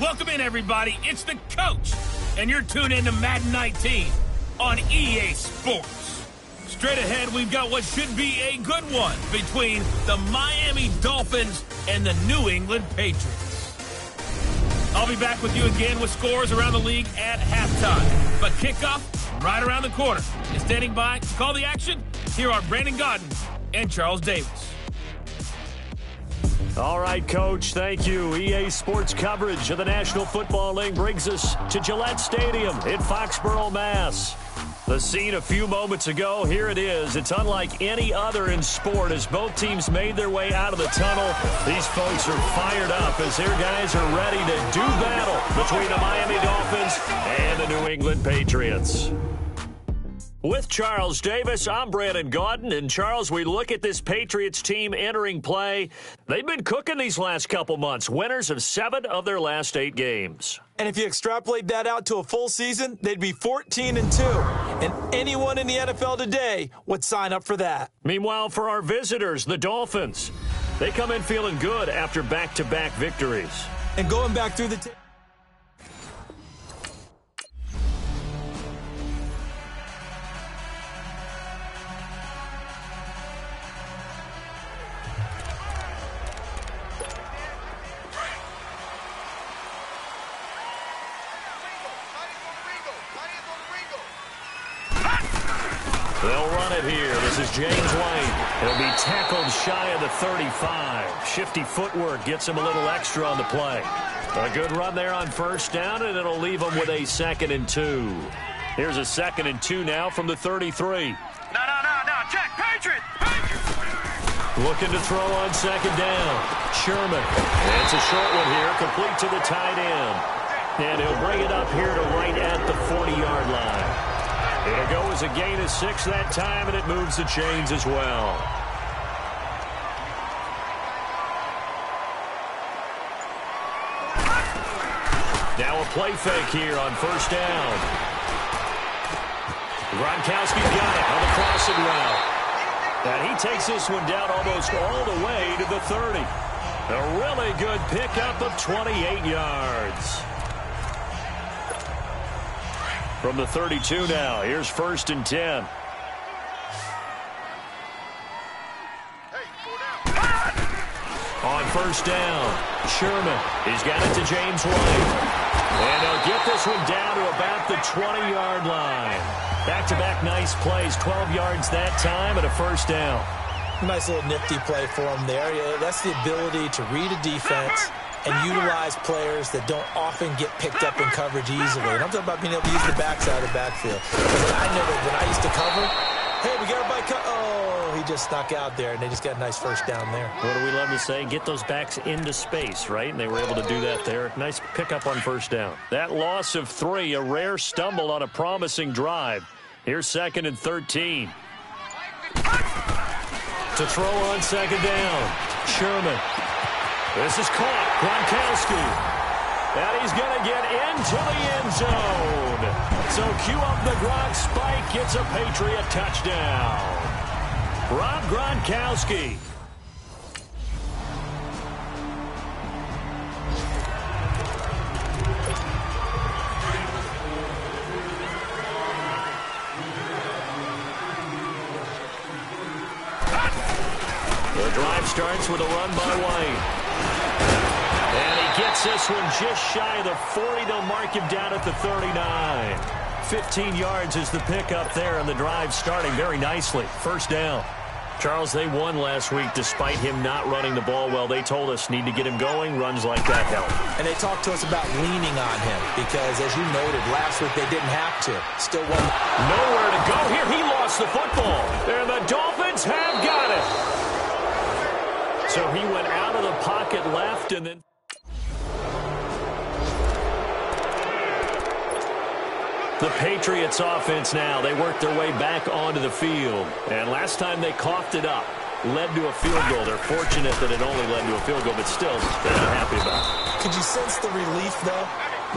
Welcome in, everybody. It's the coach, and you're tuned in to Madden 19 on EA Sports. Straight ahead, we've got what should be a good one between the Miami Dolphins and the New England Patriots. I'll be back with you again with scores around the league at halftime. But kickoff right around the corner. And standing by to call the action, here are Brandon Godden and Charles Davis. All right, Coach, thank you. EA Sports coverage of the National Football League brings us to Gillette Stadium in Foxborough, Mass. The scene a few moments ago, here it is. It's unlike any other in sport as both teams made their way out of the tunnel. These folks are fired up as their guys are ready to do battle between the Miami Dolphins and the New England Patriots. With Charles Davis, I'm Brandon Godden. And, Charles, we look at this Patriots team entering play. They've been cooking these last couple months, winners of 7 of their last 8 games. And if you extrapolate that out to a full season, they'd be 14-2. And anyone in the NFL today would sign up for that. Meanwhile, for our visitors, the Dolphins, they come in feeling good after back-to-back victories. And going back through the They'll run it here. This is James White. He'll be tackled shy of the 35. Shifty footwork gets him a little extra on the play. A good run there on first down, and it'll leave him with a 2nd and 2. Here's a 2nd and 2 now from the 33. No, check, Patriots! Looking to throw on 2nd down. Sherman. It's a short one here, complete to the tight end. And he'll bring it up here to right at the 40-yard line. It'll go as a gain of 6 that time, and it moves the chains as well. Now a play fake here on first down. Gronkowski's got it on the crossing route. And he takes this one down almost all the way to the 30. A really good pickup of 28 yards. From the 32 now, here's 1st and 10. On first down, Sherman. He's got it to James White. And he'll get this one down to about the 20-yard line. Back-to-back nice plays, 12 yards that time and a first down. nice little nifty play for him there. That's the ability to read a defense and utilize players that don't often get picked up in coverage easily. And I'm talking about being able to use the backside of the backfield. I know that when I used to cover, hey, we got everybody oh, he just snuck out there, and they just got a nice first down there. What do we love to say? Get those backs into space, right? And they were able to do that there. Nice pickup on first down. That loss of 3, a rare stumble on a promising drive. Here's 2nd and 13. To throw on 2nd down, Sherman. This is caught. Gronkowski. And he's going to get into the end zone. So cue up the Gronk spike. It's a Patriot touchdown. Rob Gronkowski. The drive starts with a run by White. And he gets this one just shy of the 40. They'll mark him down at the 39. 15 yards is the pickup there, and the drive starting very nicely. First down. Charles, they won last week despite him not running the ball well. They told us need to get him going. Runs like that help. And they talked to us about leaning on him because, as you noted, last week they didn't have to. Still won. Nowhere to go here. He lost the football. And the Dolphins have got it. So he went out of the pocket left and then... The Patriots offense now, they work their way back onto the field. And last time they coughed it up, led to a field goal. They're fortunate that it only led to a field goal, but still, they're not happy about it. Could you sense the relief, though,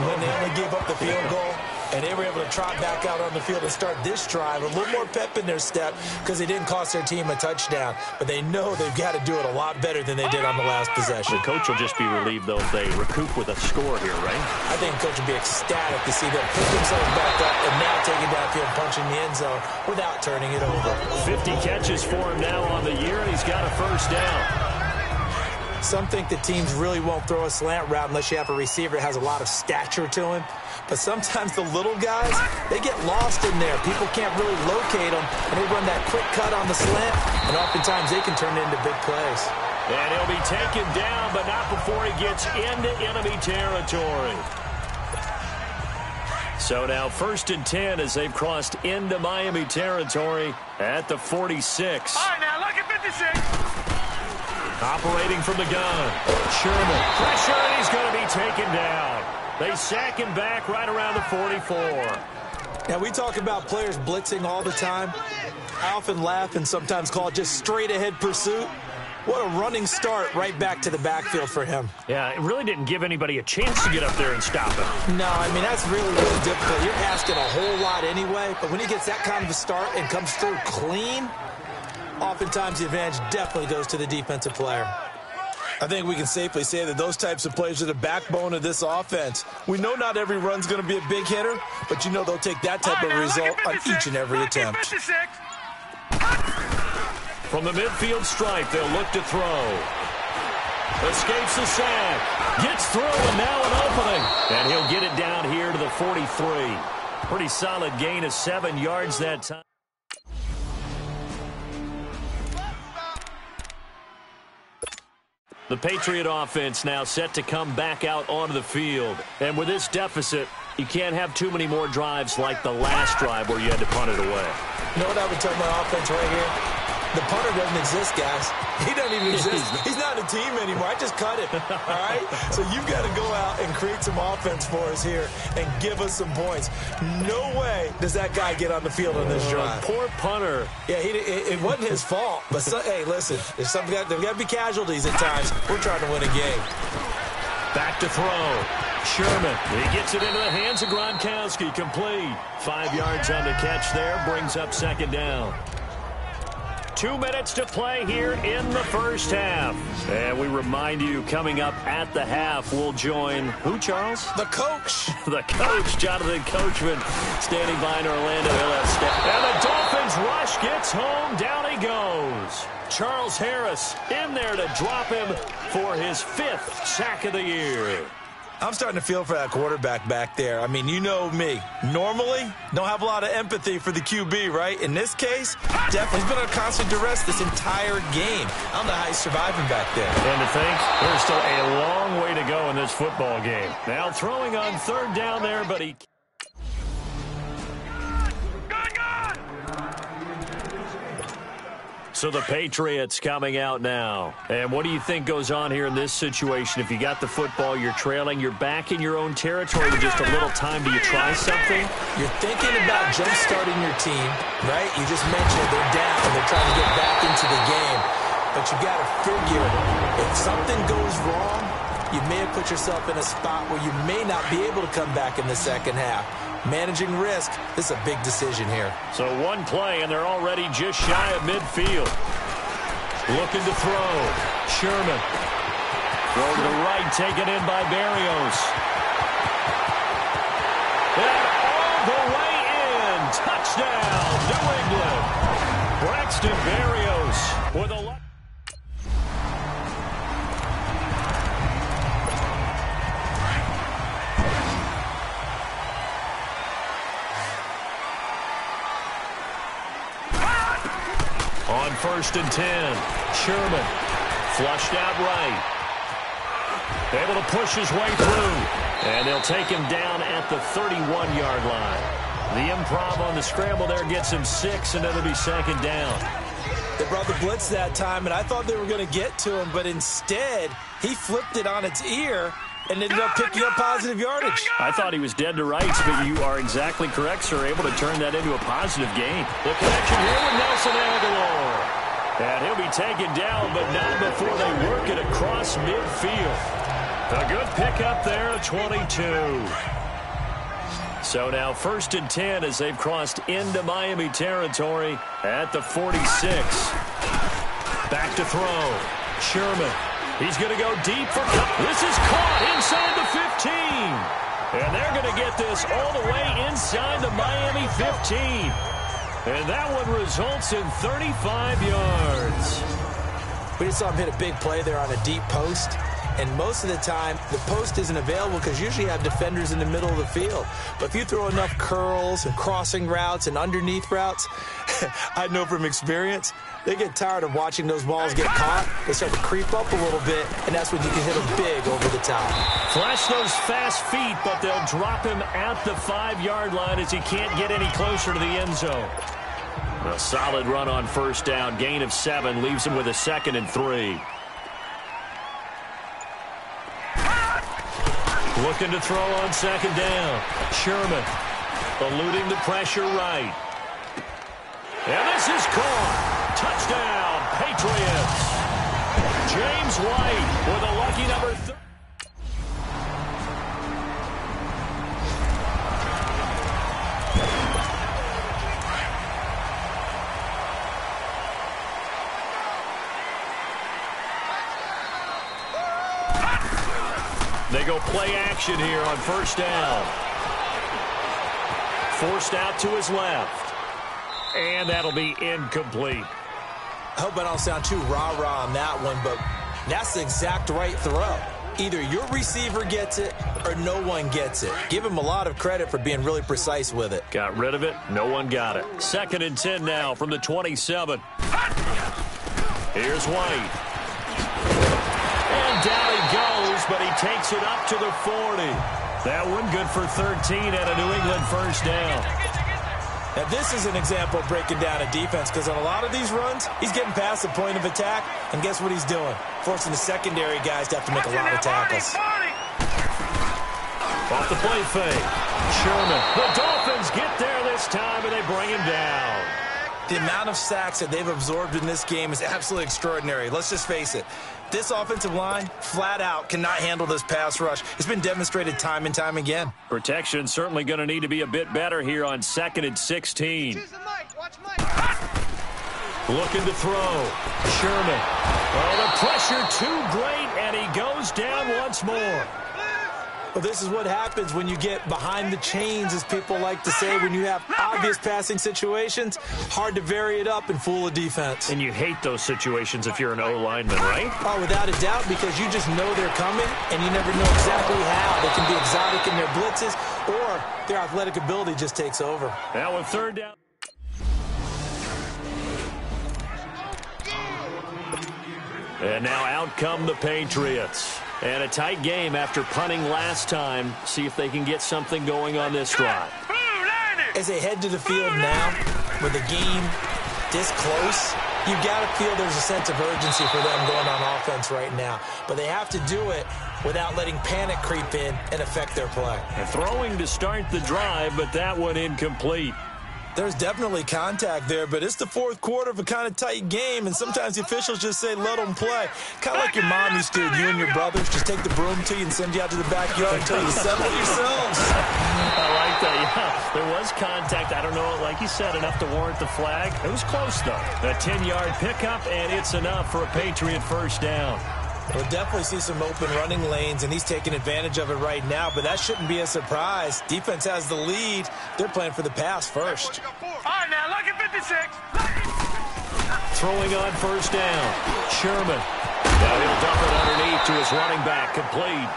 when they only gave up the field goal? And they were able to trot back out on the field and start this drive. A little more pep in their step because they didn't cost their team a touchdown. But they know they've got to do it a lot better than they did on the last possession. The coach will just be relieved, though, if they recoup with a score here, right? I think the coach will be ecstatic to see them pick themselves back up and now take it downfield, punching the end zone without turning it over. 50 catches for him now on the year, and he's got a first down. Some think that teams really won't throw a slant route unless you have a receiver that has a lot of stature to him. But sometimes the little guys, they get lost in there. People can't really locate them, and they run that quick cut on the slant, and oftentimes they can turn it into big plays. And he'll be taken down, but not before he gets into enemy territory. So now 1st and 10 as they've crossed into Miami territory at the 46. All right, now look at 56. Operating from the gun. Sherman. Pressure, and he's going to be taken down. They sack him back right around the 44. Now, we talk about players blitzing all the time. I often laugh and sometimes call it just straight-ahead pursuit. What a running start right back to the backfield for him. Yeah, it really didn't give anybody a chance to get up there and stop him. No, I mean, that's really, really difficult. You're asking a whole lot anyway, but when he gets that kind of a start and comes through clean, oftentimes the advantage definitely goes to the defensive player. I think we can safely say that those types of plays are the backbone of this offense. We know not every run's going to be a big hitter, but you know they'll take that type of result on each and every attempt. From the midfield stripe, they'll look to throw. Escapes the sack. Gets through, and now an opening. And he'll get it down here to the 43. Pretty solid gain of 7 yards that time. The Patriot offense now set to come back out onto the field. And with this deficit, you can't have too many more drives like the last drive where you had to punt it away. You know what I would tell my offense right here? The punter doesn't exist, guys. He doesn't even exist. He's not a team anymore. I just cut him, all right? So you've got to go out and create some offense for us here and give us some points. No way does that guy get on the field on this drive. Poor punter. Yeah, it wasn't his fault. But, hey, listen, there's got to be casualties at times. We're trying to win a game. Back to throw. Sherman. He gets it into the hands of Gronkowski. Complete. 5 yards on the catch there. Brings up 2nd down. 2 minutes to play here in the first half. And we remind you, coming up at the half, we'll join who, Charles? The coach. The coach, Jonathan Coachman, standing by in Orlando. He'll have step. And the Dolphins rush gets home. Down he goes. Charles Harris in there to drop him for his 5th sack of the year. I'm starting to feel for that quarterback back there. I mean, you know me. Normally, don't have a lot of empathy for the QB, right? In this case, definitely. He's been under constant duress this entire game. I don't know how he's surviving back there. And to think, there's still a long way to go in this football game. Now throwing on 3rd down there, but he... So the Patriots coming out now. And what do you think goes on here in this situation? If you got the football, you're trailing, you're back in your own territory with just a little time. Do you try something? You're thinking about jump-starting your team, right? You just mentioned they're down and they're trying to get back into the game. But you got to figure, if something goes wrong, you may have put yourself in a spot where you may not be able to come back in the second half. Managing risk, this is a big decision here. So one play, and they're already just shy of midfield. Looking to throw. Sherman. Throw to the right, taken in by Berrios. And all the way in. Touchdown, New England. Braxton Berrios with a... On 1st and 10, Sherman flushed out right. Able to push his way through. And they'll take him down at the 31-yard line. The improv on the scramble there gets him 6, and it'll be 2nd down. They brought the blitz that time, and I thought they were going to get to him, but instead, he flipped it on its ear and ended up picking up positive yardage. I thought he was dead to rights, but you are exactly correct, sir. Able to turn that into a positive gain. The connection here with Nelson Aguilar. And he'll be taken down, but not before they work it across midfield. A good pickup there, 22. So now 1st and 10 as they've crossed into Miami territory at the 46. Back to throw. Sherman. He's going to go deep for... This is caught inside the 15. And they're going to get this all the way inside the Miami 15. And that one results in 35 yards. We just saw him hit a big play there on a deep post. And most of the time, the post isn't available because usually you have defenders in the middle of the field. But if you throw enough curls and crossing routes and underneath routes, I know from experience, they get tired of watching those balls get caught. They start to creep up a little bit, and that's when you can hit them big over the top. Flash those fast feet, but they'll drop him at the 5-yard line as he can't get any closer to the end zone. A solid run on 1st down. Gain of 7 leaves him with a 2nd and 3. Looking to throw on 2nd down. Sherman eluding the pressure right. And this is caught. Touchdown, Patriots. James White with a lucky number 3. They go play action here on 1st down. Forced out to his left. And that'll be incomplete. I hope I don't sound too rah-rah on that one, but that's the exact right throw. Either your receiver gets it or no one gets it. Give him a lot of credit for being really precise with it. Got rid of it. No one got it. 2nd and 10 now from the 27. Here's White. And down he goes, but he takes it up to the 40. That one good for 13 at a New England 1st down. Now, this is an example of breaking down a defense because on a lot of these runs, he's getting past the point of attack, and guess what he's doing? Forcing the secondary guys to have to make a lot of tackles. Off the play fake. Sherman. The Dolphins get there this time, and they bring him down. The amount of sacks that they've absorbed in this game is absolutely extraordinary. Let's just face it. This offensive line, flat out, cannot handle this pass rush. It's been demonstrated time and time again. Protection certainly going to need to be a bit better here on 2nd and 16. Looking to throw. Sherman. Oh, the pressure too great, and he goes down once more. Well, this is what happens when you get behind the chains, as people like to say, when you have obvious passing situations. Hard to vary it up and fool a defense. And you hate those situations if you're an O-lineman, right? Oh, without a doubt, because you just know they're coming, and you never know exactly how. They can be exotic in their blitzes, or their athletic ability just takes over. Now with 3rd down. And now out come the Patriots. And a tight game after punting last time. See if they can get something going on this drive. As they head to the field now, with the game this close, you got to feel there's a sense of urgency for them going on offense right now. But they have to do it without letting panic creep in and affect their play. And throwing to start the drive, but that one incomplete. There's definitely contact there, but it's the 4th quarter of a kind of tight game, and sometimes the officials just say, let them play. Kind of like your mom used to, and you and your brothers just take the broom to you and send you out to the backyard until you settle it yourselves. I like that, yeah. There was contact. I don't know, like you said, enough to warrant the flag. It was close, though. A 10-yard pickup, and it's enough for a Patriot 1st down. We'll definitely see some open running lanes, and he's taking advantage of it right now, but that shouldn't be a surprise. Defense has the lead. They're playing for the pass first. All right, now, look at 56. Throwing on 1st down. Sherman. Now he'll dump it underneath to his running back, complete.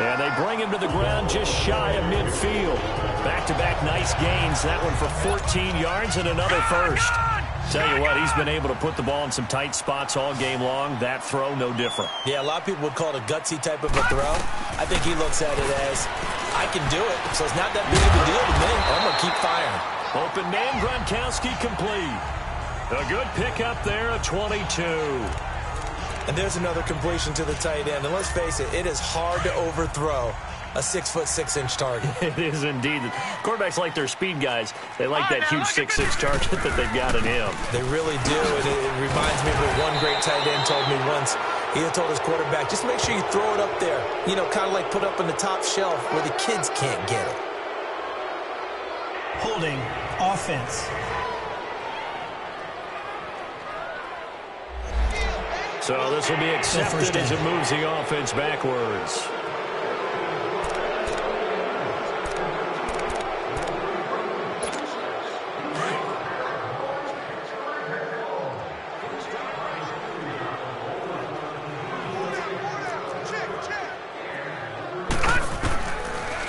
And they bring him to the ground just shy of midfield. Back-to-back nice gains. That one for 14 yards and another 1st. Tell you what, he's been able to put the ball in some tight spots all game long. That throw, no different. Yeah, a lot of people would call it a gutsy type of a throw. I think he looks at it as, I can do it, so it's not that big of a deal to me. I'm going to keep firing. Open man, Gronkowski complete. A good pickup there, a 22. And there's another completion to the tight end. And let's face it, it is hard to overthrow a 6'6" target. It is indeed. Quarterbacks like their speed guys. They like that huge 6'6" target that they've got in him. They really do, and it reminds me of what one great tight end told me once. He told his quarterback, just make sure you throw it up there. You know, kind of like put up on the top shelf where the kids can't get it. holding offense. So this will be accepted as it moves the offense backwards.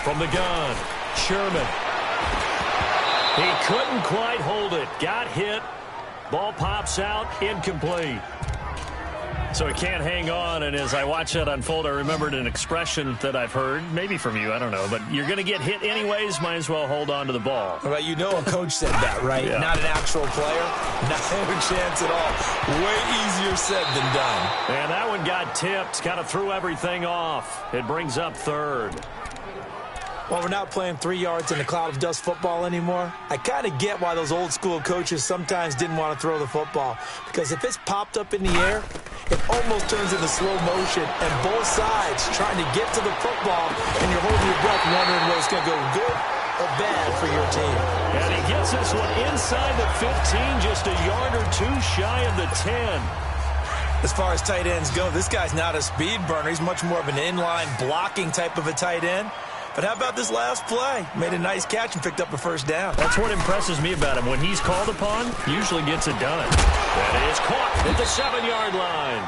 From the gun, Sherman. He couldn't quite hold it. Got hit. Ball pops out, incomplete. So he can't hang on, and as I watch that unfold, I remembered an expression that I've heard, maybe from you, I don't know, but you're going to get hit anyways, might as well hold on to the ball. Right, you know a coach said that, right? Yeah. Not an actual player. Not a chance at all. Way easier said than done. And that one got tipped, kind of threw everything off. It brings up third. Well, we're not playing 3 yards in a cloud of dust football anymore. I kind of get why those old school coaches sometimes didn't want to throw the football. Because if it's popped up in the air, it almost turns into slow motion. And both sides trying to get to the football, and you're holding your breath wondering whether it's going to go good or bad for your team. And he gets this one inside the 15, just a yard or two shy of the 10. As far as tight ends go, this guy's not a speed burner. He's much more of an inline blocking type of a tight end. But how about this last play? Made a nice catch and picked up a first down. That's what impresses me about him. When he's called upon, usually gets it done. That is caught at the 7-yard line.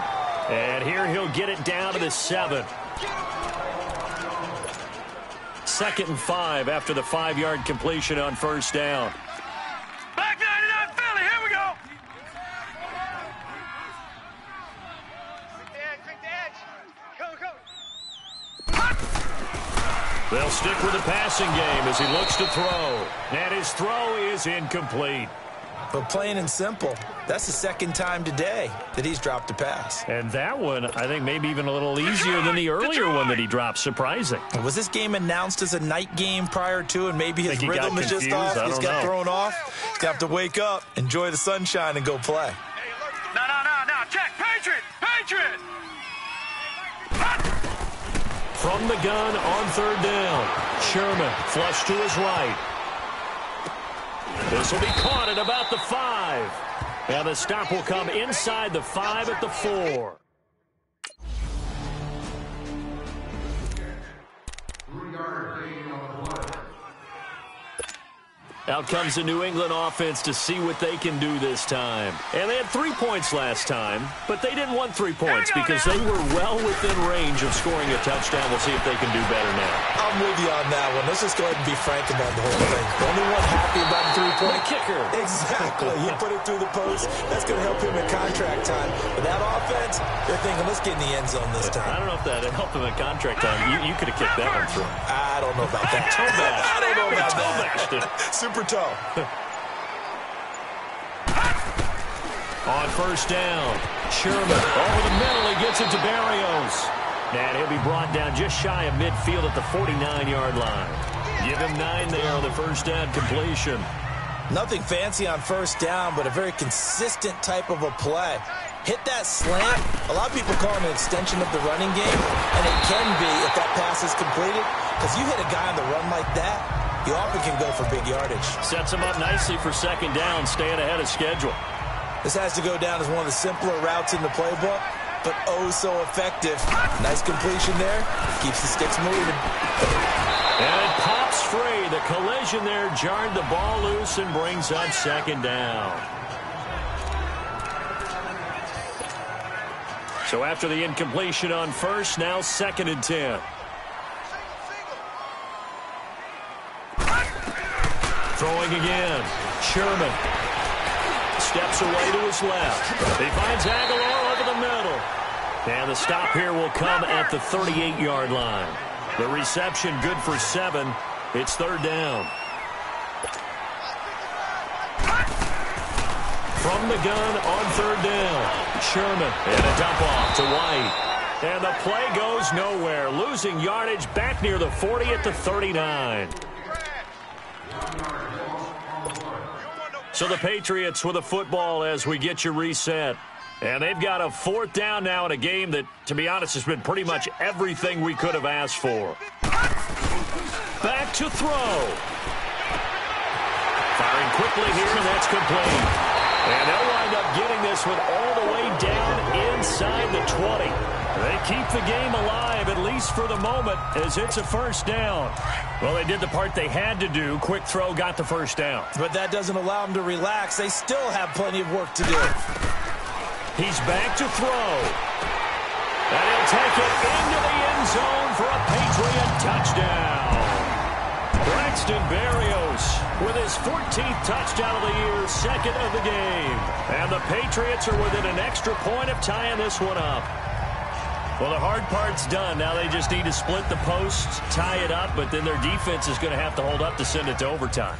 And here he'll get it down to the 7. 2nd and 5 after the 5-yard completion on first down. Back 99 Philly, here we go. Quick the edge. Go. They'll stick with the passing game as he looks to throw. And his throw is incomplete. But plain and simple, that's the second time today that he's dropped a pass. And that one, I think, maybe even a little easier than the earlier one that he dropped. Surprising. Was this game announced as a night game prior to, and maybe his rhythm is just off? He's got thrown off. He's got to wake up, enjoy the sunshine, and go play. No. Check. Patriot. From the gun on third down. Sherman flush to his right. This will be caught at about the 5. And the stop will come inside the 5 at the 4. Out comes the New England offense to see what they can do this time. And they had 3 points last time, but they didn't want 3 points because they were well within range of scoring a touchdown. We'll see if they can do better now. I'm with you on that one. Let's just go ahead and be frank about the whole thing. The only one happy about the 3-point kicker. Exactly. He put it through the post. That's going to help him in contract time. But that offense, they're thinking, let's get in the end zone this time. I don't know if that helped him in contract time. You could have kicked that one through. I don't know about that. I don't know about that. Super toe. On first down, Sherman over the middle. He gets it to Barrios. And he'll be brought down just shy of midfield at the 49-yard line. Give him 9 there on the first down completion. Nothing fancy on first down, but a very consistent type of a play. Hit that slant. A lot of people call it an extension of the running game, and it can be if that pass is completed, because you hit a guy on the run like that, you often can go for big yardage. Sets him up nicely for second down, staying ahead of schedule. This has to go down as one of the simpler routes in the playbook, but oh so effective. Nice completion there. Keeps the sticks moving. And it pops free. The collision there jarred the ball loose and brings up second down. So after the incompletion on first, now 2nd and 10. Throwing again. Sherman steps away to his left. He finds Aguilar over the middle. And the stop here will come at the 38-yard line. The reception good for 7. It's third down. From the gun on third down. Sherman and a dump off to White. And the play goes nowhere. Losing yardage back near the 40 at the 39. So the Patriots with a football as we get you reset. And they've got a 4th down now in a game that, to be honest, has been pretty much everything we could have asked for. Back to throw. quickly here, and that's complete. And they'll wind up getting this one all the way down inside the 20. They keep the game alive, at least for the moment, as it's a first down. Well, they did the part they had to do. Quick throw got the first down. But that doesn't allow them to relax. They still have plenty of work to do. He's back to throw. And he'll take it into the end zone for a Patriot touchdown. Braxton Berrios with his 14th touchdown of the year, second of the game. And the Patriots are within an extra point of tying this one up. Well, the hard part's done. Now they just need to split the posts, tie it up, but then their defense is going to have to hold up to send it to overtime.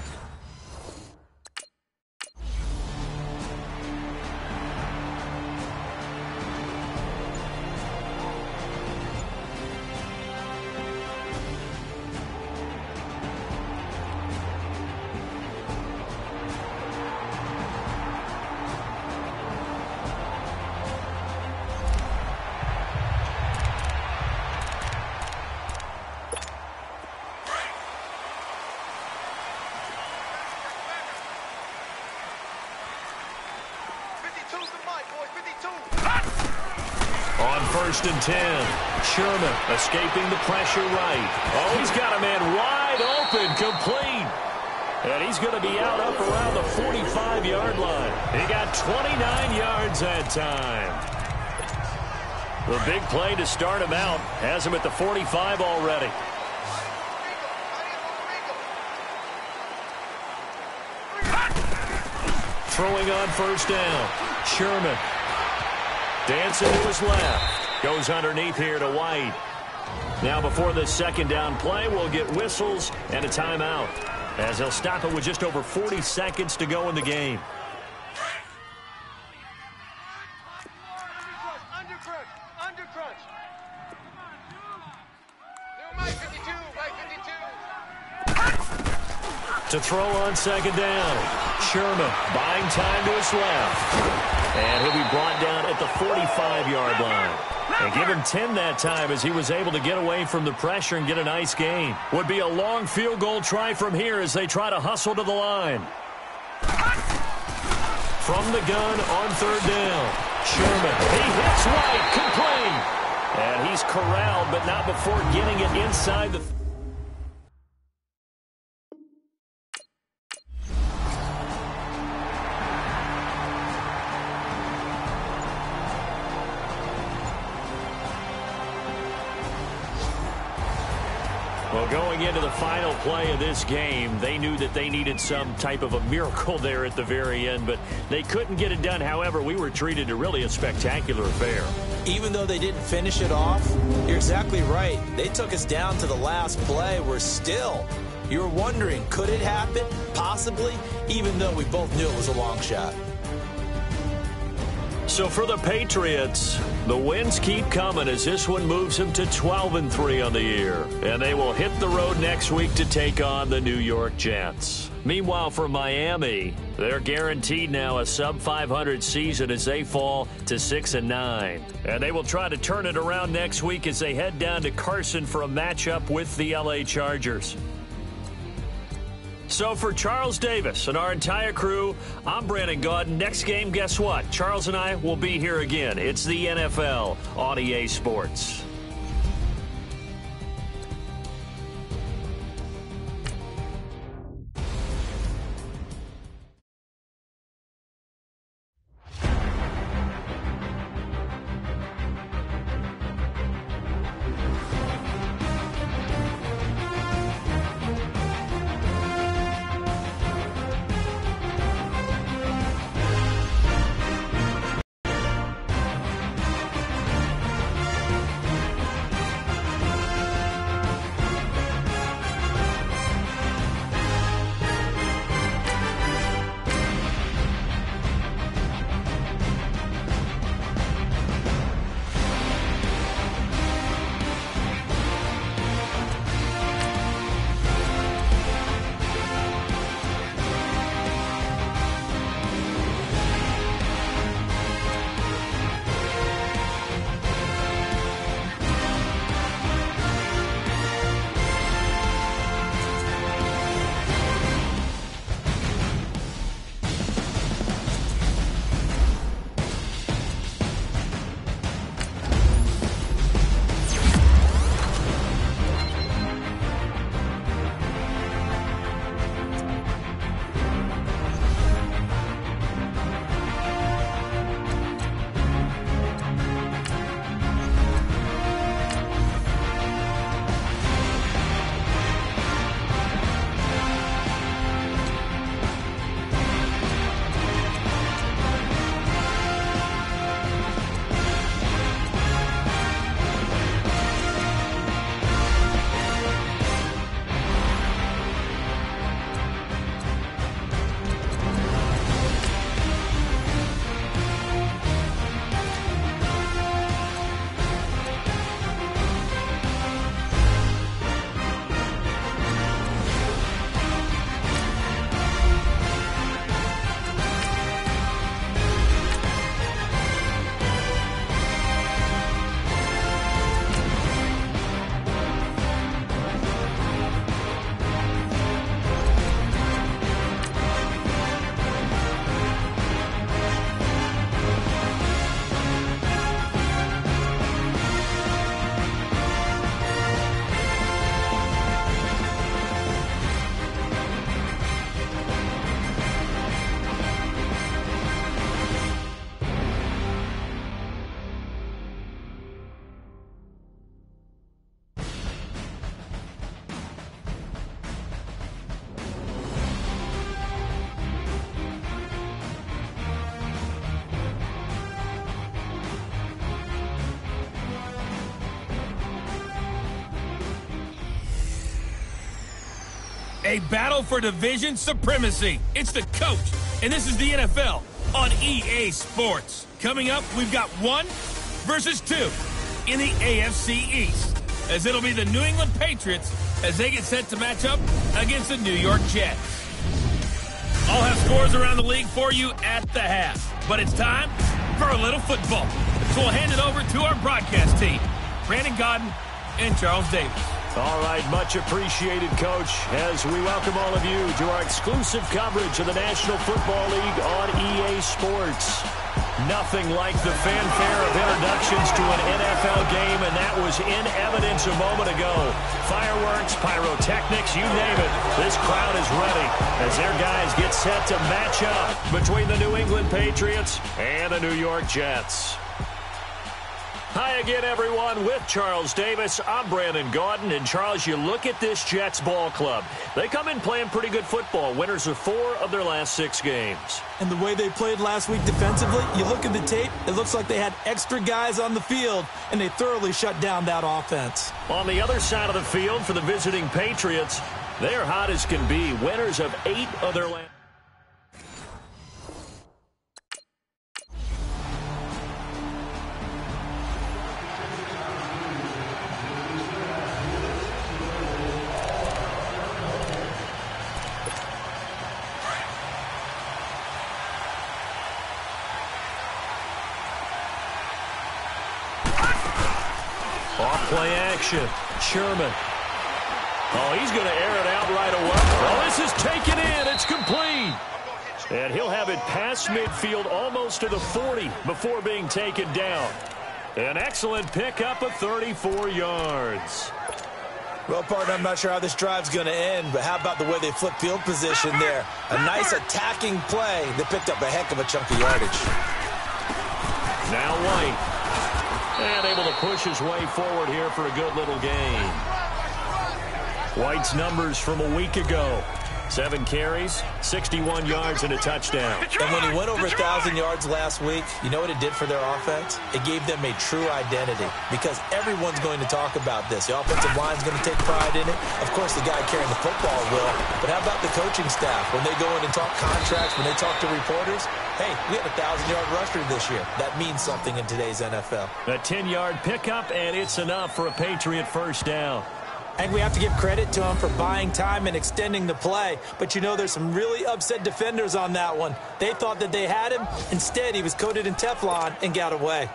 First and 10. Sherman escaping the pressure right. Oh, he's got a man wide open, complete. And he's going to be out up around the 45-yard line. He got 29 yards that time. The big play to start him out has him at the 45 already. Throwing on first down. Sherman dancing to his left. Goes underneath here to White. Now before this second down play, we'll get whistles and a timeout, as he'll stop it with just over 40 seconds to go in the game. Under crunch. Mike 52, Mike 52. To throw on second down. Sherman buying time to his left. And he'll be brought down at the 45-yard line. And give him 10 that time, as he was able to get away from the pressure and get a nice gain. Would be a long field goal try from here as they try to hustle to the line. From the gun on third down. Sherman, he hits White, complete. And he's corralled, but not before getting it inside the... Well, going into the final play of this game, they knew that they needed some type of a miracle there at the very end, but they couldn't get it done. However, we were treated to really a spectacular affair. Even though they didn't finish it off, you're exactly right. They took us down to the last play. We're still. You were wondering, could it happen? Possibly, even though we both knew it was a long shot. So for the Patriots, the wins keep coming as this one moves them to 12-3 on the year. And they will hit the road next week to take on the New York Jets. Meanwhile, for Miami, they're guaranteed now a sub-500 season as they fall to 6-9. And they will try to turn it around next week as they head down to Carson for a matchup with the LA Chargers. So for Charles Davis and our entire crew, I'm Brandon Gaudin. Next game, guess what? Charles and I will be here again. It's the NFL on EA Sports. A battle for division supremacy. It's the coach, and this is the NFL on EA Sports. Coming up, we've got 1 versus 2 in the AFC East, as it'll be the New England Patriots as they get set to match up against the New York Jets. I'll have scores around the league for you at the half, but it's time for a little football. So we'll hand it over to our broadcast team, Brandon Gaudin and Charles Davis. All right, much appreciated, Coach, as we welcome all of you to our exclusive coverage of the National Football League on EA Sports. Nothing like the fanfare of introductions to an NFL game, and that was in evidence a moment ago. Fireworks, pyrotechnics, you name it. This crowd is ready as their guys get set to match up between the New England Patriots and the New York Jets. Hi again, everyone. With Charles Davis, I'm Brandon Gaudin. And, Charles, you look at this Jets ball club. They come in playing pretty good football, winners of 4 of their last 6 games. And the way they played last week defensively, you look at the tape, it looks like they had extra guys on the field, and they thoroughly shut down that offense. On the other side of the field for the visiting Patriots, they're hot as can be, winners of 8 of their last. Off-play action. Sherman. Oh, he's going to air it out right away. Oh, this is taken in. It's complete. And he'll have it past midfield almost to the 40 before being taken down. An excellent pickup of 34 yards. Well, partner, I'm not sure how this drive's going to end, but how about the way they flip field position there? A nice attacking play. They picked up a heck of a chunk of yardage. Now White. And able to push his way forward here for a good little gain. White's numbers from a week ago. 7 carries, 61 yards, and a touchdown. And when he went over 1,000 yards last week, you know what it did for their offense? It gave them a true identity because everyone's going to talk about this. The offensive line's going to take pride in it. Of course, the guy carrying the football will. But how about the coaching staff? When they go in and talk contracts, when they talk to reporters, hey, we had a 1,000-yard rusher this year. That means something in today's NFL. A 10-yard pickup, and it's enough for a Patriot first down. And we have to give credit to him for buying time and extending the play. But, you know, there's some really upset defenders on that one. They thought that they had him. Instead, he was coated in Teflon and got away.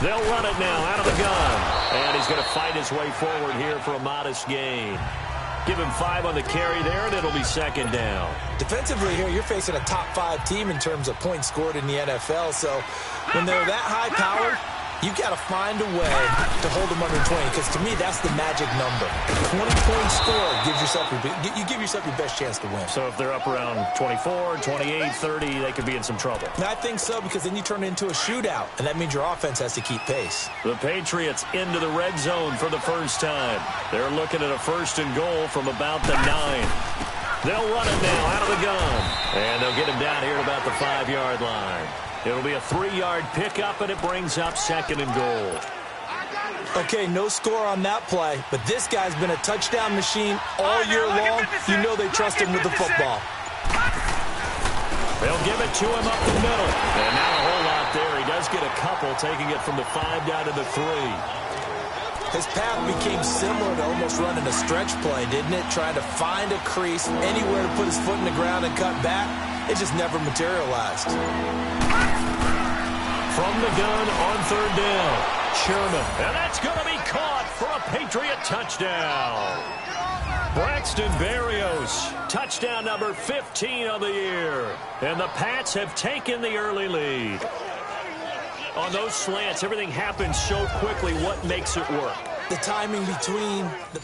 They'll run it now out of the gun. And he's going to fight his way forward here for a modest gain. Give him 5 on the carry there, and it'll be second down. Defensively here, you're facing a top 5 team in terms of points scored in the NFL. So when they're that high-powered, you got to find a way to hold them under 20, because to me, that's the magic number. 20-point score gives yourself you give yourself your best chance to win. So if they're up around 24, 28, 30, they could be in some trouble. And I think so, because then you turn it into a shootout, and that means your offense has to keep pace. The Patriots into the red zone for the first time. They're looking at a 1st and goal from about the 9. They'll run it now out of the gun. And they'll get him down here at about the 5-yard line. It'll be a 3-yard pickup, and it brings up 2nd and goal. Okay, no score on that play, but this guy's been a touchdown machine all year long. You know they trust him with the football. They'll give it to him up the middle. And not a whole lot there. He does get a couple, taking it from the 5 down to the 3. His path became similar to almost running a stretch play, didn't it? Trying to find a crease, anywhere to put his foot in the ground and cut back. It just never materialized. From the gun on 3rd down, Sherman. And that's going to be caught for a Patriot touchdown. Braxton Berrios, touchdown number 15 of the year. And the Pats have taken the early lead. On those slants, everything happens so quickly. What makes it work? The timing between the...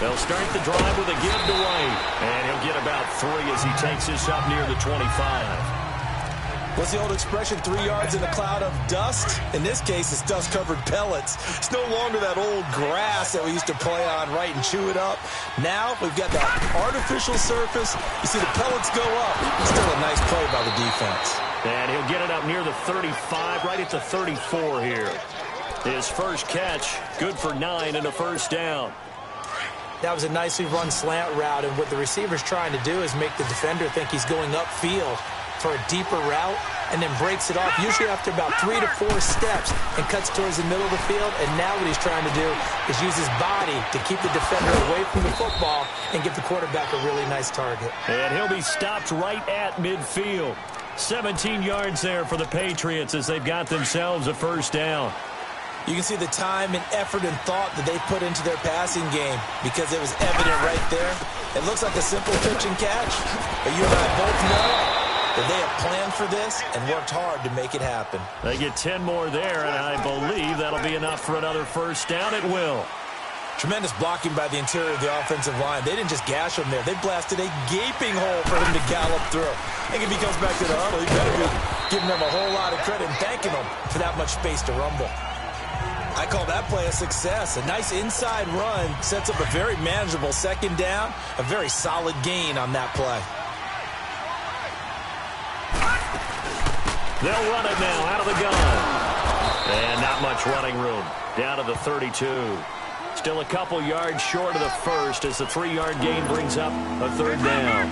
They'll start the drive with a give to White. And he'll get about 3 as he takes this up near the 25. What's the old expression, 3 yards in a cloud of dust? In this case, it's dust-covered pellets. It's no longer that old grass that we used to play on, right, and chew it up. Now we've got that artificial surface. You see the pellets go up. Still a nice play by the defense. And he'll get it up near the 35, right at the 34 here. His first catch, good for 9 and a first down. That was a nicely run slant route, and what the receiver's trying to do is make the defender think he's going upfield for a deeper route, and then breaks it off, usually after about 3 to 4 steps, and cuts towards the middle of the field. And now what he's trying to do is use his body to keep the defender away from the football and give the quarterback a really nice target. And he'll be stopped right at midfield. 17 yards there for the Patriots as they've got themselves a first down. You can see the time and effort and thought that they put into their passing game because it was evident right there. It looks like a simple pitch and catch, but you and I both know that they have planned for this and worked hard to make it happen. They get 10 more there, and I believe that'll be enough for another first down. It will. Tremendous blocking by the interior of the offensive line. They didn't just gash him there. They blasted a gaping hole for him to gallop through. I think if he comes back to the huddle, he better be giving them a whole lot of credit and thanking them for that much space to rumble. I call that play a success. A nice inside run sets up a very manageable second down. A very solid gain on that play. They'll run it now out of the gun. And not much running room. Down to the 32. Still a couple yards short of the first as the 3-yard gain brings up a third down.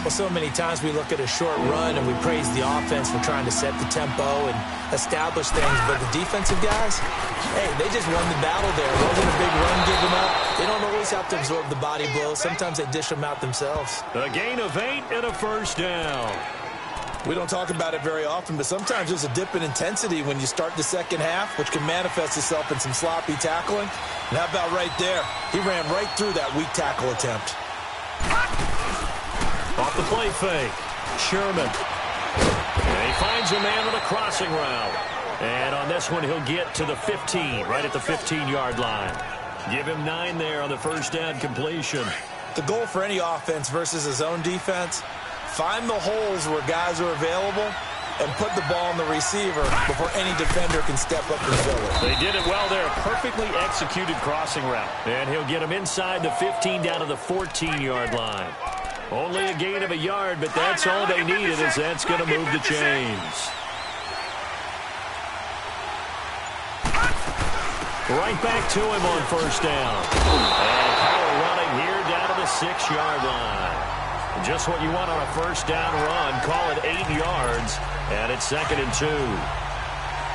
Well, so many times we look at a short run and we praise the offense for trying to set the tempo and establish things. But the defensive guys, hey, they just won the battle there. It wasn't a big run given up. They don't always have to absorb the body blows. Sometimes they dish them out themselves. A gain of 8 and a first down. We don't talk about it very often, but sometimes there's a dip in intensity when you start the second half, which can manifest itself in some sloppy tackling. And how about right there? He ran right through that weak tackle attempt. Off the play fake, Sherman. And he finds a man with a crossing route. And on this one, he'll get to the 15, right at the 15-yard line. Give him 9 there on the first down completion. The goal for any offense versus his own defense, find the holes where guys are available and put the ball on the receiver before any defender can step up and fill it. They did it well there. Perfectly executed crossing route. And he'll get him inside the 15 down to the 14-yard line. Only a gain of a yard, but that's all they needed as that's going to move the chains. Right back to him on first down. And power running here down to the 6-yard line. Just what you want on a first down run. Call it 8 yards, and it's 2nd and 2.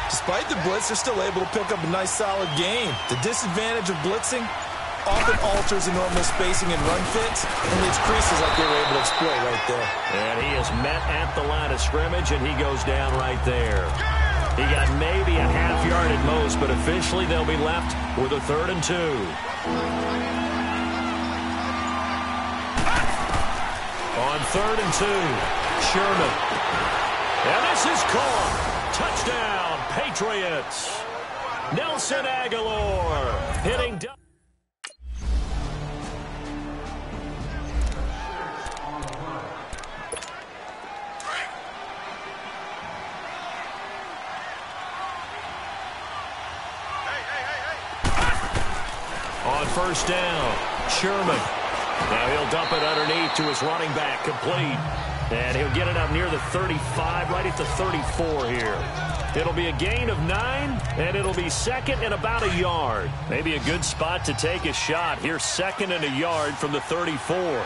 Despite the blitz, they're still able to pick up a nice solid gain. The disadvantage of blitzing often alters the normal spacing and run fits and leaves creases like they were able to exploit right there. And he is met at the line of scrimmage, and he goes down right there. He got maybe a half yard at most, but officially they'll be left with a 3rd and 2. On 3rd and 2, Sherman. And this is caught. Touchdown, Patriots. Nelson Aguilar hitting down. On first down, Sherman. Now he'll dump it underneath to his running back, complete. And he'll get it up near the 35, right at the 34 here. It'll be a gain of 9, and it'll be 2nd and about a yard. Maybe a good spot to take a shot. Here's 2nd and a yard from the 34. All right,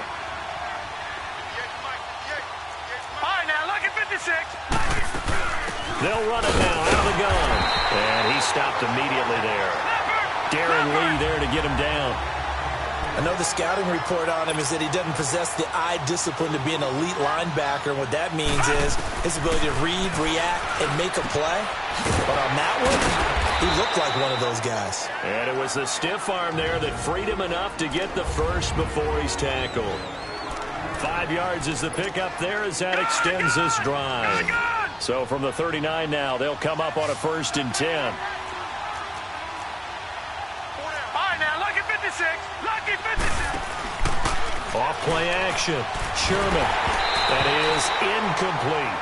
now look at 56. They'll run it now out of the gun. And he stopped immediately there. Darren Lee there to get him down. I know the scouting report on him is that he doesn't possess the eye discipline to be an elite linebacker. And what that means is his ability to read, react, and make a play. But on that one, he looked like one of those guys. And it was the stiff arm there that freed him enough to get the first before he's tackled. 5 yards is the pickup there as that extends this drive. So from the 39 now, they'll come up on a 1st and 10. Off play action. Sherman. That is incomplete.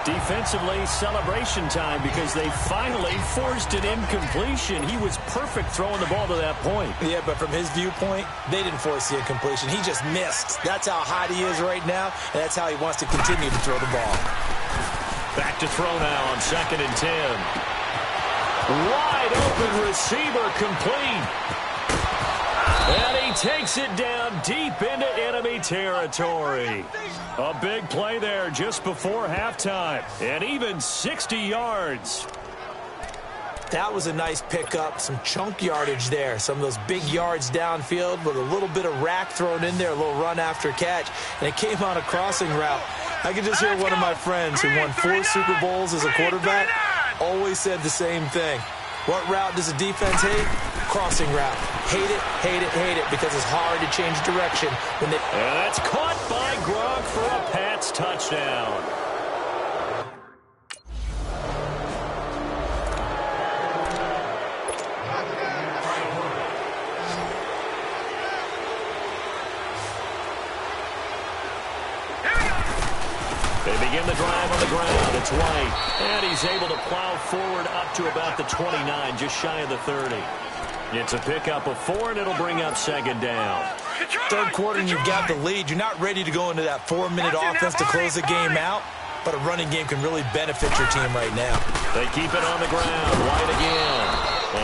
Defensively, celebration time because they finally forced an incompletion. He was perfect throwing the ball to that point. Yeah, but from his viewpoint, they didn't force the incompletion. He just missed. That's how hot he is right now, and that's how he wants to continue to throw the ball. Back to throw now on 2nd and 10. Wide open receiver complete. And he takes it down deep into enemy territory. A big play there just before halftime. And even 60 yards. That was a nice pickup, some chunk yardage there. Some of those big yards downfield with a little bit of rack thrown in there, a little run after catch. And it came on a crossing route. I could just hear one of my friends who won 4 Super Bowls as a quarterback always said the same thing. What route does a defense hate? Crossing route. Hate it, hate it, hate it, because it's hard to change direction when they... And that's caught by Gronk for a Pats touchdown. They begin the drive on the ground. It's White. And he's able to plow forward up to about the 29, just shy of the 30. It's a pickup of 4, and it'll bring up 2nd down. Third quarter, and you've got the lead. You're not ready to go into that 4-minute offense to close the game out, but a running game can really benefit your team right now. They keep it on the ground. White again.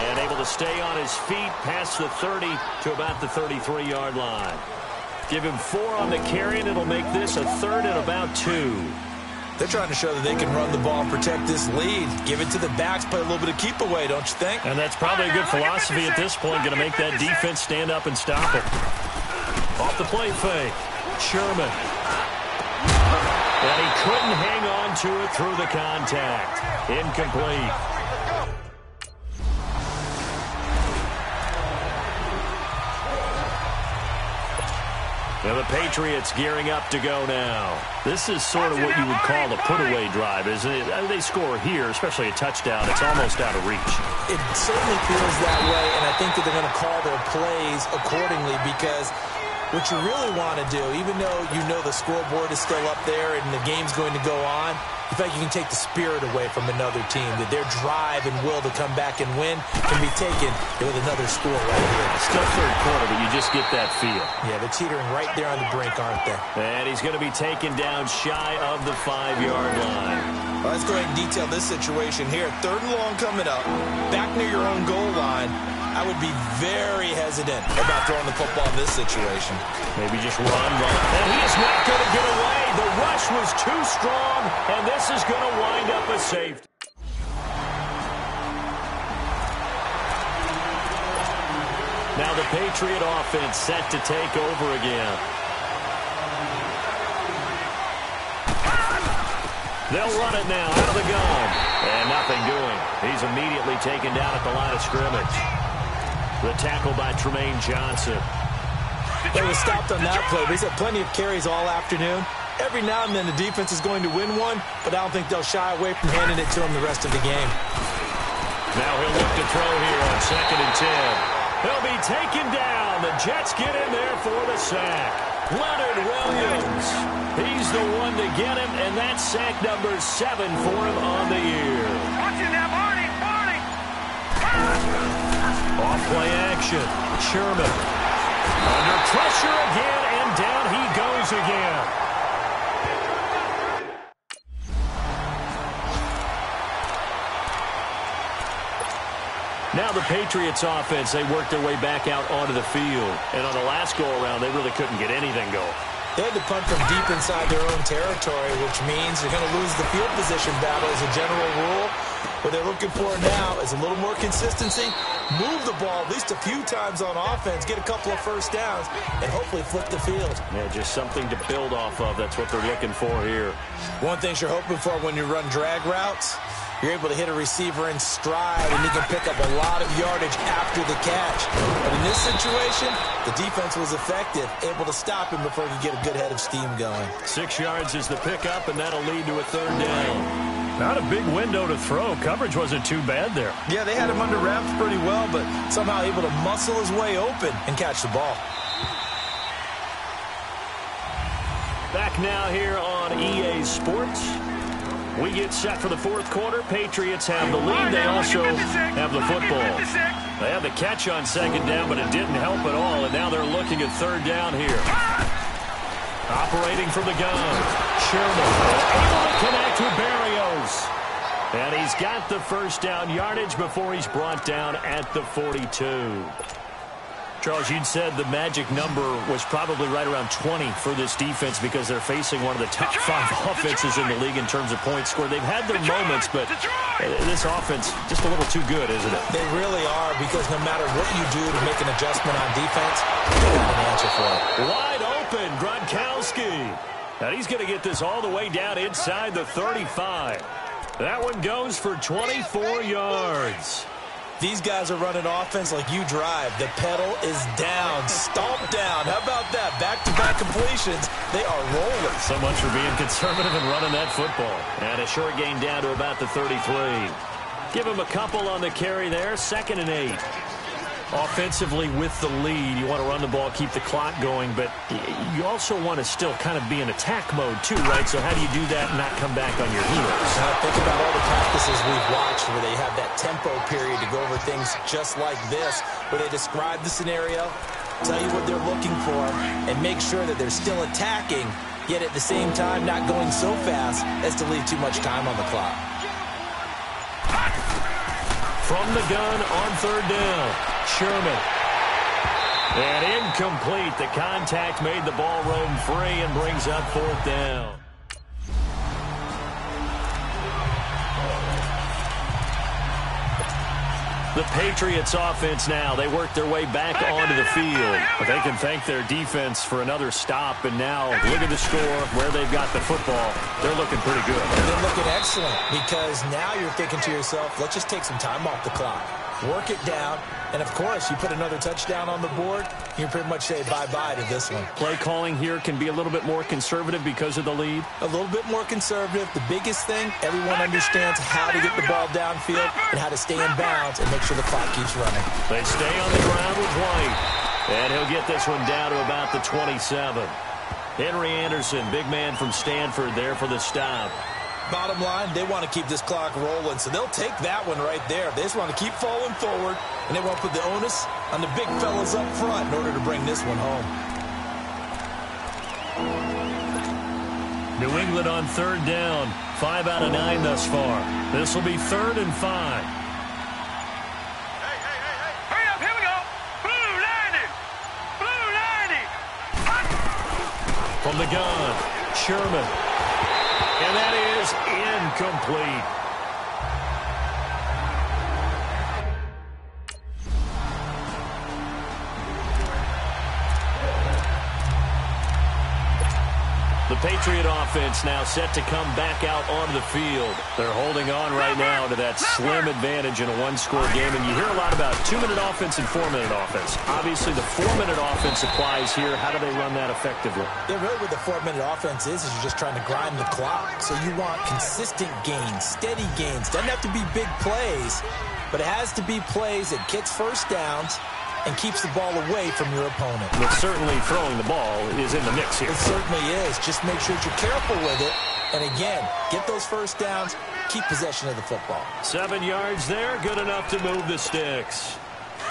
And able to stay on his feet past the 30 to about the 33-yard line. Give him 4 on the carry, and it'll make this a 3rd and about 2. They're trying to show that they can run the ball and protect this lead. Give it to the backs, play a little bit of keep away, don't you think? And that's probably a good philosophy at this point, going to make that defense stand up and stop it. Off the play fake, Sherman. And he couldn't hang on to it through the contact. Incomplete. Now the Patriots gearing up to go now. This is sort of what you would call a put-away drive, isn't it? They score here, especially a touchdown. It's almost out of reach. It certainly feels that way, and I think that they're going to call their plays accordingly because what you really want to do, even though you know the scoreboard is still up there and the game's going to go on, in fact, you can take the spirit away from another team, that their drive and will to come back and win can be taken with another score right here. Still third quarter, but you just get that feel. Yeah, they're teetering right there on the brink, aren't they? And he's going to be taken down shy of the 5-yard line. Well, let's go ahead and detail this situation here. 3rd and long coming up, back near your own goal line. I would be very hesitant about throwing the football in this situation. Maybe just run. And he is not going to get away. The rush was too strong, and this is going to wind up a safety. Now the Patriot offense set to take over again. They'll run it now out of the gun. And nothing doing. He's immediately taken down at the line of scrimmage. The tackle by Tremaine Johnson. They were stopped on that play, but he's had plenty of carries all afternoon. Every now and then the defense is going to win one, but I don't think they'll shy away from handing it to him the rest of the game. Now he'll look to throw here on 2nd and 10. He'll be taken down. The Jets get in there for the sack. Leonard Williams. He's the one to get him, and that's sack number 7 for him on the year. Watching that, Barney! Off-play action. Sherman. Under pressure again, and down he goes again. Now the Patriots offense, they worked their way back out onto the field. And on the last go-around, they really couldn't get anything going. They had to punt from deep inside their own territory, which means they're going to lose the field position battle as a general rule. What they're looking for now is a little more consistency, move the ball at least a few times on offense, get a couple of first downs, and hopefully flip the field. Yeah, just something to build off of. That's what they're looking for here. One thing you're hoping for when you run drag routes, you're able to hit a receiver in stride, and he can pick up a lot of yardage after the catch. But in this situation, the defense was effective, able to stop him before he could get a good head of steam going. 6 yards is the pickup, and that'll lead to a 3rd down. Not a big window to throw. Coverage wasn't too bad there. Yeah, they had him under wraps pretty well, but somehow able to muscle his way open and catch the ball. Back now here on EA Sports. We get set for the fourth quarter. Patriots have the lead. They also have the football. They had the catch on second down, but it didn't help at all, and now they're looking at third down here. Operating from the gun, Sherman able to connect with Berrios. And he's got the first down yardage before he's brought down at the 42. Charles, you'd said the magic number was probably right around 20 for this defense because they're facing one of the top 5 offenses in the league in terms of points scored. They've had their moments, but this offense just a little too good, isn't it? They really are, because no matter what you do to make an adjustment on defense, you got an answer for it. Wide open, Gronkowski. And he's going to get this all the way down inside the 35. That one goes for 24 yards. These guys are running offense like you drive. The pedal is down, stomped down. How about that? Back-to-back completions. They are rolling. So much for being conservative and running that football. And a short gain down to about the 33. Give him a couple on the carry there. 2nd and 8. Offensively with the lead, you want to run the ball, keep the clock going, but you also want to still kind of be in attack mode too, right? So how do you do that and not come back on your heels? Think about all the practices we've watched where they have that tempo period to go over things just like this, where they describe the scenario, tell you what they're looking for, and make sure that they're still attacking, yet at the same time not going so fast as to leave too much time on the clock. From the gun on third down, Sherman. And incomplete. The contact made the ball roam free and brings up fourth down. The Patriots offense now, they work their way back onto the field. But they can thank their defense for another stop. And now look at the score, where they've got the football. They're looking pretty good. They're looking excellent, because now you're thinking to yourself, let's just take some time off the clock. Work it down. And, of course, you put another touchdown on the board, you pretty much say bye-bye to this one. Play calling here can be a little bit more conservative because of the lead. A little bit more conservative. The biggest thing, everyone understands how to get the ball downfield and how to stay in bounds and make sure the clock keeps running. They stay on the ground with White. And he'll get this one down to about the 27. Henry Anderson, big man from Stanford, there for the stop. Bottom line, they want to keep this clock rolling, so they'll take that one right there. They just want to keep falling forward, and they want to put the onus on the big fellas up front in order to bring this one home. New England on third down. 5 out of 9 thus far. This will be 3rd and 5. Hey. Hurry up, here we go. Blue 90. Blue 90. From the gun, Sherman. And that is incomplete. The Patriot offense now set to come back out onto the field. They're holding on right now to that slim advantage in a one-score game. And you hear a lot about 2-minute offense and 4-minute offense. Obviously, the 4-minute offense applies here. How do they run that effectively? Yeah, really what the 4-minute offense is you're just trying to grind the clock. So you want consistent gains, steady gains. Doesn't have to be big plays, but it has to be plays that gets first downs and keeps the ball away from your opponent. But certainly throwing the ball is in the mix here. It certainly is. Just make sure that you're careful with it. And again, get those first downs, keep possession of the football. 7 yards there, good enough to move the sticks.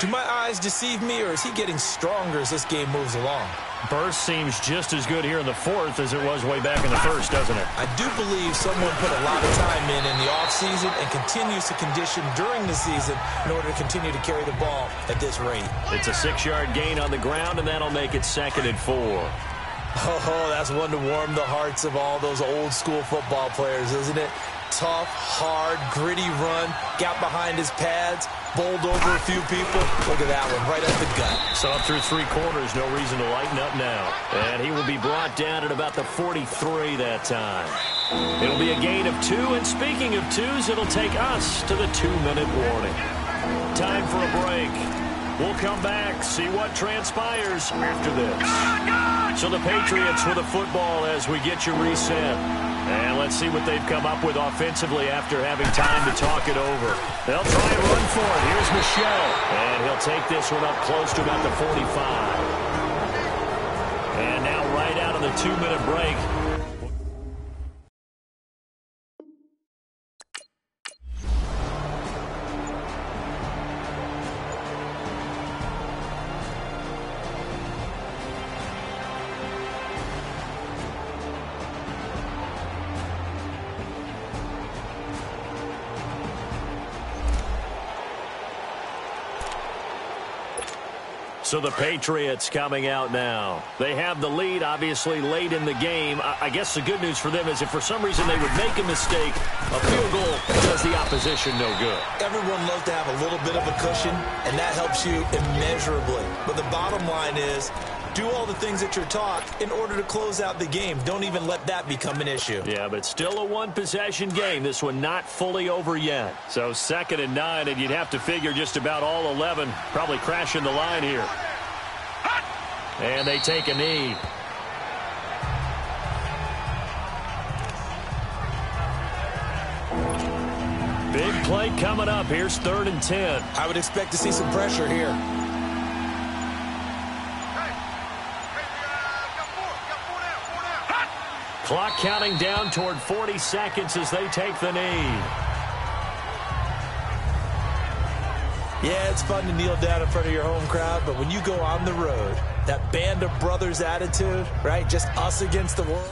Do my eyes deceive me, or is he getting stronger as this game moves along? Burst seems just as good here in the fourth as it was way back in the first, doesn't it? I do believe someone put a lot of time in the offseason and continues to condition during the season in order to continue to carry the ball at this rate. It's a 6-yard gain on the ground, and that'll make it 2nd and 4. Oh, that's one to warm the hearts of all those old-school football players, isn't it? Tough, hard, gritty run, got behind his pads, bowled over a few people. Look at that one, right up the gut. So up through 3 quarters, no reason to lighten up now. And he will be brought down at about the 43 that time. It'll be a gain of 2, and speaking of 2s, it'll take us to the 2-minute warning. Time for a break. We'll come back, see what transpires after this. So the Patriots with a football as we get you reset. And let's see what they've come up with offensively after having time to talk it over. They'll try and run for it. Here's Michel. And he'll take this one up close to about the 45. And now right out of the 2-minute break. So the Patriots coming out now. They have the lead, obviously, late in the game. I guess the good news for them is if for some reason they would make a mistake, a field goal does the opposition no good. Everyone loves to have a little bit of a cushion, and that helps you immeasurably. But the bottom line is, do all the things that you're taught in order to close out the game. Don't even let that become an issue. Yeah, but still a one-possession game. This one not fully over yet. So 2nd and 9, and you'd have to figure just about all 11 probably crashing the line here. And they take a knee. Big play coming up. Here's 3rd and 10. I would expect to see some pressure here. Clock counting down toward 40 seconds as they take the knee. Yeah, it's fun to kneel down in front of your home crowd, but when you go on the road, that band of brothers attitude, right? Just us against the world.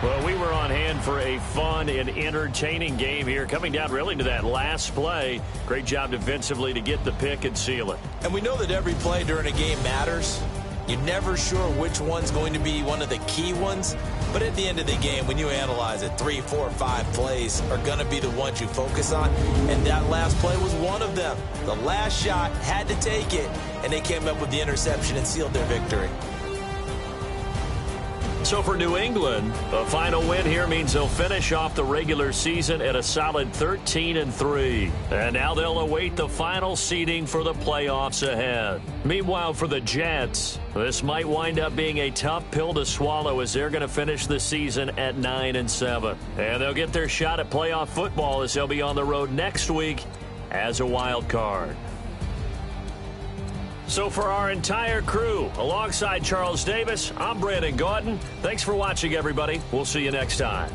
Well, we were on hand for a fun and entertaining game here, coming down really to that last play. Great job defensively to get the pick and seal it. And we know that every play during a game matters. You're never sure which one's going to be one of the key ones. But at the end of the game, when you analyze it, 3, 4, 5 plays are going to be the ones you focus on. And that last play was one of them. The last shot had to take it, and they came up with the interception and sealed their victory. So for New England, a final win here means they'll finish off the regular season at a solid 13-3. And now they'll await the final seeding for the playoffs ahead. Meanwhile, for the Jets, this might wind up being a tough pill to swallow as they're going to finish the season at 9-7. And they'll get their shot at playoff football as they'll be on the road next week as a wild card. So for our entire crew, alongside Charles Davis, I'm Brandon Gautin. Thanks for watching, everybody. We'll see you next time.